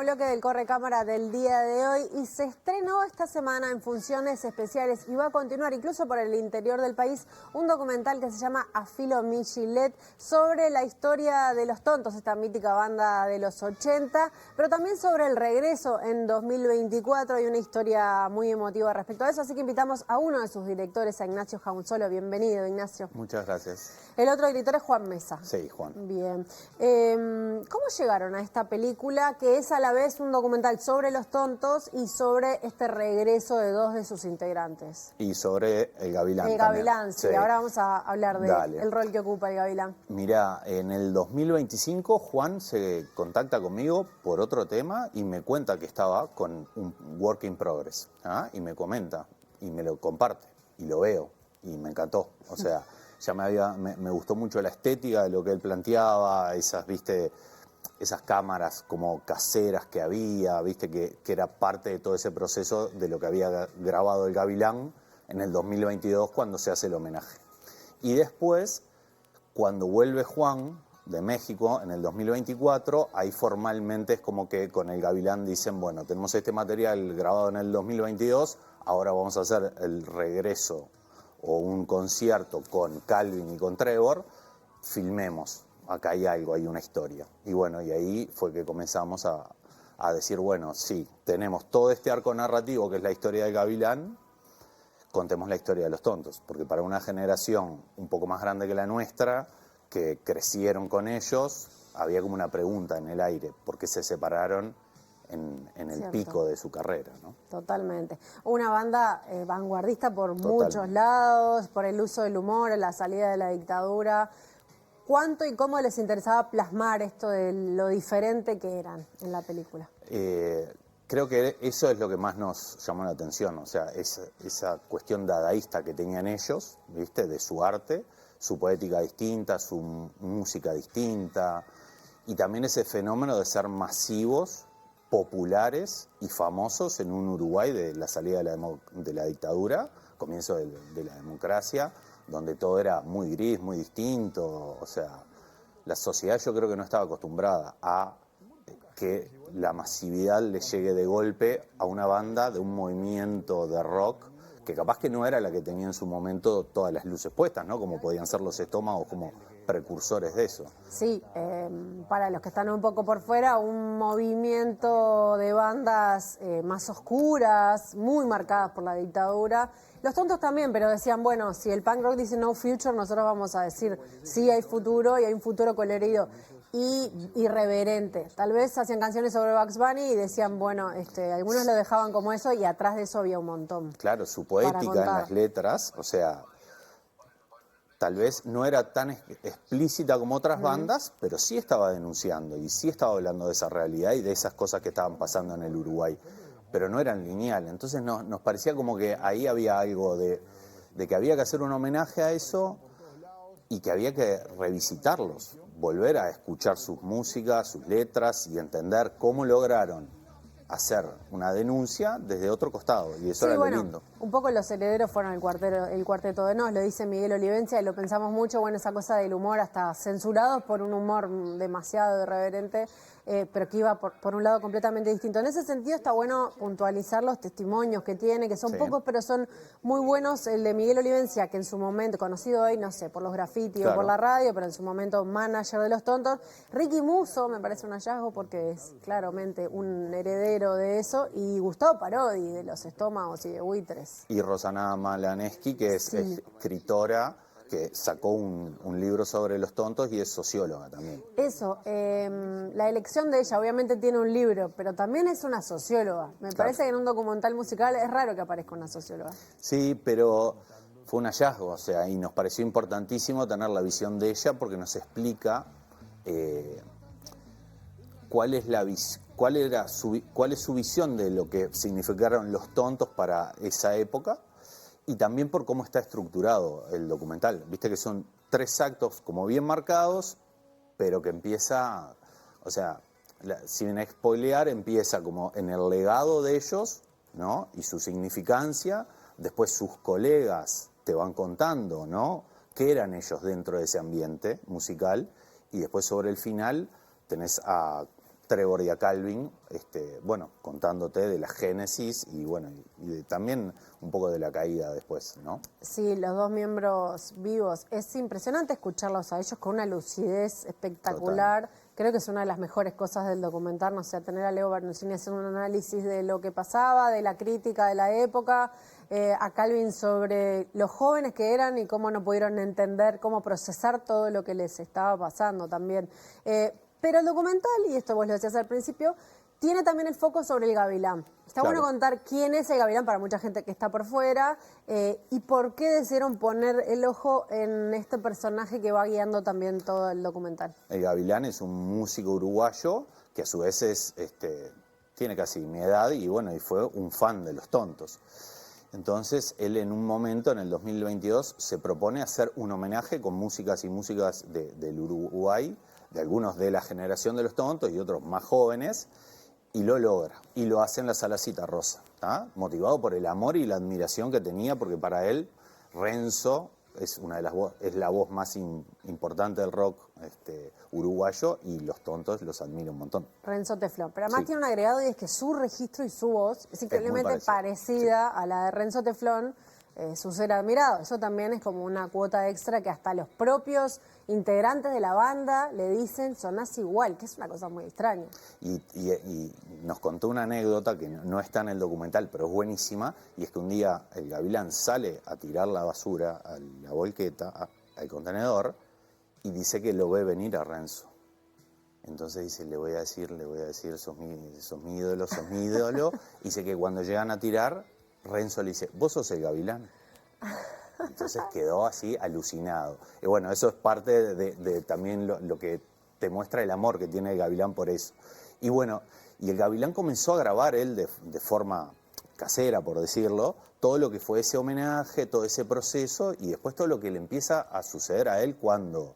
bloque del Corre Cámara del día de hoy y se estrenó esta semana en funciones especiales y va a continuar incluso por el interior del país un documental que se llama A Filo Mi Gillette sobre la historia de Los Tontos, esta mítica banda de los 80, pero también sobre el regreso en 2024. Hay una historia muy emotiva respecto a eso, así que invitamos a uno de sus directores, a Ignacio Jaunzolo. Bienvenido, Ignacio. Muchas gracias. El otro director es Juan Mesa. Sí, Juan. Bien. ¿Cómo llegaron a esta película que es a la vez un documental sobre Los Tontos y sobre este regreso de dos de sus integrantes? Y sobre el Gavilán. El Gavilán, sí. Ahora vamos a hablar del rol que ocupa el Gavilán. Mirá, en el 2025 Juan se contacta conmigo por otro tema y me cuenta que estaba con un work in progress. Y me comenta y me lo comparte y lo veo y me encantó. O sea, ya me gustó mucho la estética de lo que él planteaba, esas cámaras como caseras que había, que era parte de todo ese proceso de lo que había grabado el Gavilán en el 2022 cuando se hace el homenaje. Y después, cuando vuelve Juan de México en el 2024, ahí formalmente es como que con el Gavilán dicen, bueno, tenemos este material grabado en el 2022, ahora vamos a hacer el regreso o un concierto con Calvin y con Trevor, filmemos, acá hay algo, hay una historia. Y bueno, y ahí fue que comenzamos a decir, bueno, sí, tenemos todo este arco narrativo que es la historia de Gavilán, contemos la historia de Los Tontos, porque para una generación un poco más grande que la nuestra, que crecieron con ellos, había como una pregunta en el aire, ¿por qué se separaron en el pico de su carrera, ¿no? Totalmente. Una banda vanguardista por muchos lados, por el uso del humor, la salida de la dictadura. ¿Cuánto y cómo les interesaba plasmar esto de lo diferente que eran en la película? Creo que eso es lo que más nos llamó la atención, o sea, esa cuestión dadaísta que tenían ellos, ¿viste? De su arte, su poética distinta, su música distinta, y también ese fenómeno de ser masivos, populares y famosos en un Uruguay de la salida de la dictadura, comienzo de la democracia, donde todo era muy gris, muy distinto. O sea, la sociedad yo creo que no estaba acostumbrada a que la masividad le llegue de golpe a una banda de un movimiento de rock que capaz que no era la que tenía en su momento todas las luces puestas, ¿no? Como podían ser Los Estómagos como precursores de eso. Sí, para los que están un poco por fuera, un movimiento de bandas más oscuras, muy marcadas por la dictadura. Los Tontos también, pero decían, bueno, si el punk rock dice no future, nosotros vamos a decir sí hay futuro y hay un futuro colorido y irreverente. Tal vez hacían canciones sobre Bugs Bunny y decían, bueno, algunos lo dejaban como eso y atrás de eso había un montón. Claro, su poética en las letras, o sea, tal vez no era tan explícita como otras bandas, pero sí estaba denunciando y sí estaba hablando de esa realidad y de esas cosas que estaban pasando en el Uruguay, pero no eran lineal. Entonces nos parecía como que ahí había algo de que había que hacer un homenaje a eso y que había que revisitarlos, volver a escuchar sus músicas, sus letras y entender cómo lograron hacer una denuncia desde otro costado, y eso era lo lindo. Un poco los herederos fueron el cuarteto de Nos, lo dice Miguel Olivencia, y lo pensamos mucho, bueno, esa cosa del humor, hasta censurados por un humor demasiado irreverente, pero que iba por un lado completamente distinto. En ese sentido está bueno puntualizar los testimonios que tiene, que son pocos, pero son muy buenos. El de Miguel Olivencia, que en su momento, conocido hoy, no sé, por los grafitis o por la radio, pero en su momento manager de Los Tontos. Ricky Musso me parece un hallazgo porque es claramente un heredero de eso, y Gustavo Parodi de Los Estómagos y de Buitres. Y Rosana Malaneski, que es escritora, que sacó un libro sobre Los Tontos y es socióloga también. Eso, la elección de ella obviamente tiene un libro, pero también es una socióloga. Me parece que en un documental musical es raro que aparezca una socióloga. Sí, pero fue un hallazgo, o sea, y nos pareció importantísimo tener la visión de ella porque nos explica cuál es su visión de lo que significaron Los Tontos para esa época. Y también por cómo está estructurado el documental. Viste que son 3 actos como bien marcados, pero que empieza, o sea, sin spoilear, empieza como en el legado de ellos, ¿no? Y su significancia. Después sus colegas te van contando, ¿no? Qué eran ellos dentro de ese ambiente musical. Y después sobre el final tenés a Trevor y a Calvin, bueno, contándote de la génesis y bueno, también un poco de la caída después, ¿no? Sí, los dos miembros vivos. Es impresionante escucharlos a ellos con una lucidez espectacular. Total. Creo que es una de las mejores cosas del documental, no sé, tener a Leo Baroncini hacer un análisis de lo que pasaba, de la crítica de la época, a Calvin sobre los jóvenes que eran y cómo no pudieron entender, cómo procesar todo lo que les estaba pasando también. Pero el documental, y esto vos lo decías al principio, tiene también el foco sobre el gavilán. Está Claro. bueno contar quién es el gavilán para mucha gente que está por fuera y por qué decidieron poner el ojo en este personaje que va guiando también todo el documental. El gavilán es un músico uruguayo que a su vez tiene casi mi edad y bueno, y fue un fan de Los Tontos. Entonces, él en un momento, en el 2022, se propone hacer un homenaje con músicas y músicas del Uruguay, de algunos de la generación de Los Tontos y otros más jóvenes, y lo logra. Y lo hace en la Sala Citarrosa, ¿tá? Motivado por el amor y la admiración que tenía, porque para él, Renzo es la voz más importante del rock uruguayo y Los Tontos los admira un montón. Renzo Teflón. Pero además Sí. tiene un agregado y es que su registro y su voz es increíblemente parecida a la de Renzo Teflón, su ser admirado. Eso también es como una cuota extra que hasta los propios integrantes de la banda le dicen sonás igual, que es una cosa muy extraña. Y nos contó una anécdota que no está en el documental, pero es buenísima, y es que un día el gavilán sale a tirar la basura a la volqueta, al contenedor, y dice que lo ve venir a Renzo. Entonces dice, le voy a decir, sos mi ídolo. Y dice que cuando llegan a tirar, Renzo le dice, ¿vos sos el gavilán? Entonces quedó así alucinado. Y bueno, eso es parte de también lo que te muestra el amor que tiene el gavilán por eso. Y bueno, y el gavilán comenzó a grabar él de forma casera, por decirlo, todo lo que fue ese homenaje, todo ese proceso y después todo lo que le empieza a suceder a él cuando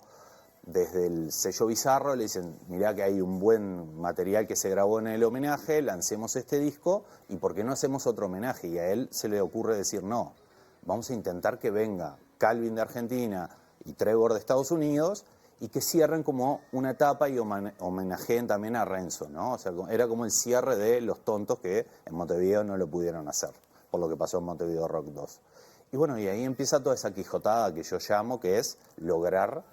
desde el sello Bizarro le dicen, mirá que hay un buen material que se grabó en el homenaje, lancemos este disco y ¿por qué no hacemos otro homenaje? Y a él se le ocurre decir, no, vamos a intentar que venga Calvin de Argentina y Trevor de Estados Unidos y que cierren como una etapa y homenajeen también a Renzo, ¿no? O sea, era como el cierre de Los Tontos que en Montevideo no lo pudieron hacer, por lo que pasó en Montevideo Rock 2. Y bueno, y ahí empieza toda esa quijotada que yo llamo, que es lograr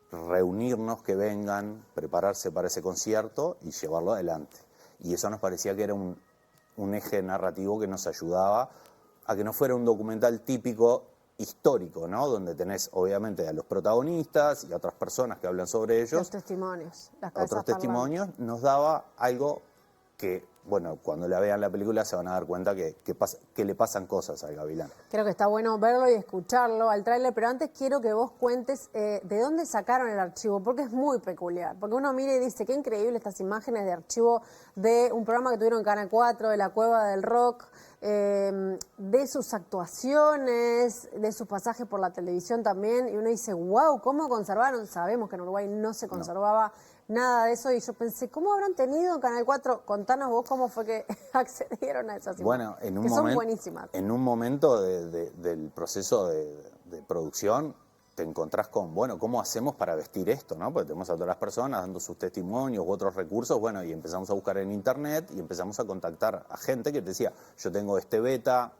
reunirnos, que vengan, prepararse para ese concierto y llevarlo adelante. Y eso nos parecía que era un eje narrativo que nos ayudaba a que no fuera un documental típico histórico, ¿no? Donde tenés obviamente a los protagonistas y a otras personas que hablan sobre ellos. Los testimonios, las cabezas Otros testimonios, nos daba algo que, bueno, cuando la vean la película se van a dar cuenta que le pasan cosas al gavilán. Creo que está bueno verlo y escucharlo al tráiler, pero antes quiero que vos cuentes de dónde sacaron el archivo, porque es muy peculiar. Porque uno mira y dice, qué increíble estas imágenes de archivo de un programa que tuvieron en Canal 4, de la Cueva del Rock, de sus actuaciones, de sus pasajes por la televisión también, y uno dice, wow, ¿cómo conservaron? Sabemos que en Uruguay no se conservaba nada de eso, y yo pensé, ¿cómo habrán tenido en Canal 4? Contanos vos cómo fue que accedieron a esas imágenes, bueno, que son buenísimas. En un momento del proceso de producción, te encontrás con, bueno, ¿cómo hacemos para vestir esto? ¿No? Porque tenemos a todas las personas dando sus testimonios u otros recursos, bueno, y empezamos a buscar en internet y empezamos a contactar a gente que te decía, yo tengo este beta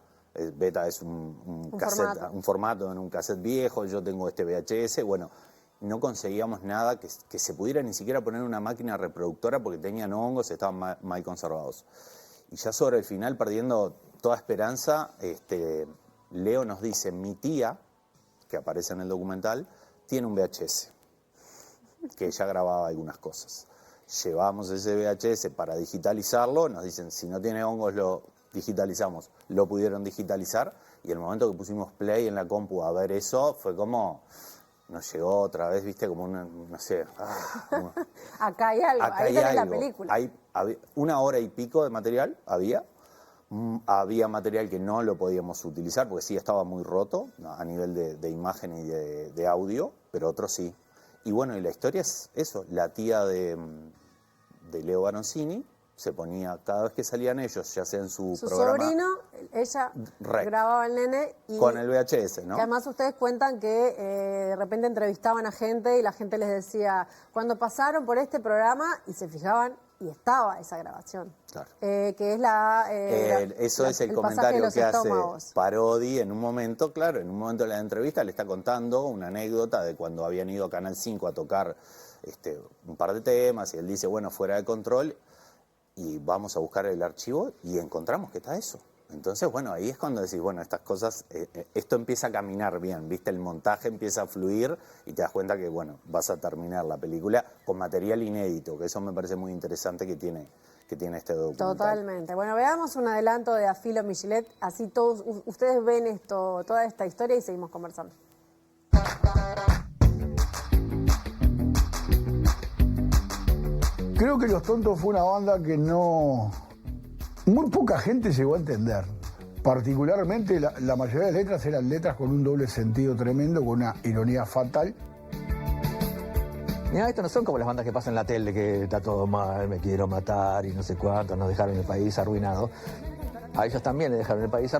es un formato en un cassette viejo, yo tengo este VHS, bueno, no conseguíamos nada que se pudiera ni siquiera poner una máquina reproductora porque tenían hongos, estaban mal conservados. Y ya sobre el final, perdiendo toda esperanza, Leo nos dice, mi tía, que aparece en el documental, tiene un VHS, que ella grababa algunas cosas. Llevamos ese VHS para digitalizarlo, nos dicen, si no tiene hongos lo digitalizamos. Lo pudieron digitalizar y el momento que pusimos play en la compu a ver eso, fue como, nos llegó otra vez, viste, como una, no sé. Acá hay algo, acá ahí hay tenés la algo. película. Había 1 hora y pico de material, había material que no lo podíamos utilizar porque sí estaba muy roto a nivel de imagen y de audio, pero otros sí. Y bueno, y la historia es eso, la tía de Leo Baroncini se ponía, cada vez que salían ellos, ya sea en su programa... sobrino, ella grababa al nene y... Con el VHS, ¿no? Que además ustedes cuentan que de repente entrevistaban a gente y la gente les decía, cuando pasaron por este programa, y se fijaban y estaba esa grabación. Claro. Que es eso es el pasaje de comentario los que hace estómagos. Parodi en un momento, claro, en un momento de la entrevista le está contando una anécdota de cuando habían ido a Canal 5 a tocar un par de temas y él dice, bueno, fuera de control, y vamos a buscar el archivo y encontramos que está eso. Entonces, bueno, ahí es cuando decís, bueno, estas cosas, esto empieza a caminar bien, ¿viste? El montaje empieza a fluir y te das cuenta que, bueno, vas a terminar la película con material inédito, que eso me parece muy interesante que tiene este documental. Totalmente. Bueno, veamos un adelanto de A Filo Michelet, así todos ustedes ven toda esta historia y seguimos conversando. Creo que Los Tontos fue una banda que muy poca gente llegó a entender. Particularmente la mayoría de las letras eran letras con un doble sentido tremendo, con una ironía fatal. Mira, estos no son como las bandas que pasan en la tele, que está todo mal, me quiero matar y no sé cuánto, nos dejaron el país arruinado. A ellos también le dejaron el país arruinado.